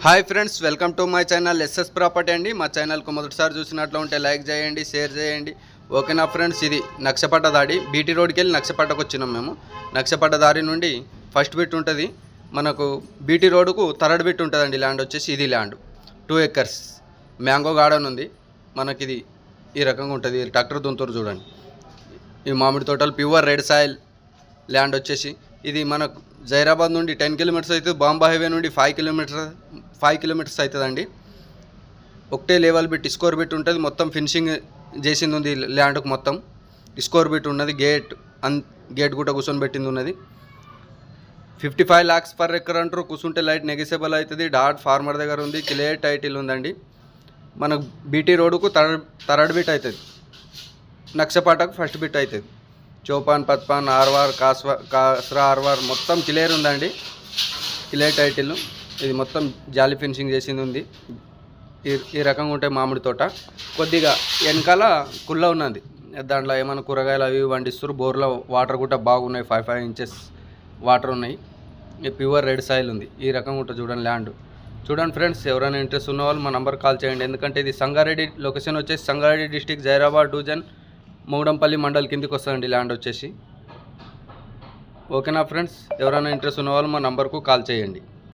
Hi friends, welcome to my channel SS property అండి. మా ఛానల్కు మొదటిసారి చూసినట్లు ఉంటే లైక్ చేయండి, షేర్ చేయండి. ఓకేనా ఫ్రెండ్స్, ఇది నక్షపట్ట దాడి బీటీ రోడ్కి వెళ్ళి నక్షపట్టకు వచ్చినాం మేము. నక్షపట్ట దారి నుండి ఫస్ట్ బిట్ ఉంటుంది, మనకు బీటీ రోడ్డుకు థర్డ్ బిట్ ఉంటుందండి. ల్యాండ్ వచ్చేసి ఇది ల్యాండ్ 2 acres మ్యాంగో గార్డెన్ ఉంది మనకి. ఇది ఈ రకంగా ఉంటుంది, ట్రాక్టర్ దుంతూరు చూడండి. ఈ మామిడి తోటలు ప్యూర్ రెడ్ సాయిల్ ల్యాండ్ వచ్చేసి ఇది మనకు జైరాబాద్ నుండి 10 kilometers అవుతుంది. బాంబే హైవే నుండి 5 kilometers అవుతుందండి. ఒకటే లెవెల్ బిట్ స్కోర్ బిట్ ఉంటుంది, మొత్తం ఫినిషింగ్ చేసింది ఉంది ల్యాండ్కు. మొత్తం స్కోర్ బిట్ ఉన్నది, గేట్ కూడా కూర్చొని పెట్టింది ఉన్నది. 55 lakhs per acre అంటారు. కూర్చుంటే లైట్ నెగిసబుల్ అవుతుంది. డాట్ ఫార్మర్ దగ్గర ఉంది, క్లియర్ టైటిల్ ఉందండి. మనకు బీటీ రోడ్డుకు థర్డ్ బిట్ అవుతుంది, నక్షపాటకు ఫస్ట్ బిట్ అవుతుంది. చౌపాన్, పత్పాన్, ఆర్వార్, కాస్రా ఆర్వార్ మొత్తం క్లియర్ ఉందండి, క్లియర్ టైటిల్. ఇది మొత్తం జాలి ఫినిషింగ్ చేసింది ఉంది. ఈ రకంగా ఉంటే మామిడి తోట కొద్దిగా వెనకాల కుళ్ళ ఉన్నది, దాంట్లో ఏమైనా కూరగాయలు అవి వండిస్తారు. బోర్లో వాటర్ కూడా బాగున్నాయి, 5 inches వాటర్ ఉన్నాయి. ప్యూర్ రెడ్ సాయిల్ ఉంది. ఈ రకంగా ఉంటుంది చూడండి ల్యాండ్. చూడండి ఫ్రెండ్స్, ఎవరైనా ఇంట్రెస్ట్ ఉన్న వాళ్ళు మా నంబర్ కాల్ చేయండి. ఎందుకంటే ఇది సంగారెడ్డి లొకేషన్ వచ్చేసి సంగారెడ్డి డిస్టిక్, జైరాబాద్ డివిజన్, మౌడంపల్లి మండల్ కిందికి వస్తుందండి ల్యాండ్ వచ్చేసి. ఓకేనా ఫ్రెండ్స్, ఎవరైనా ఇంట్రెస్ట్ ఉన్న వాళ్ళు మా నంబర్కు కాల్ చేయండి.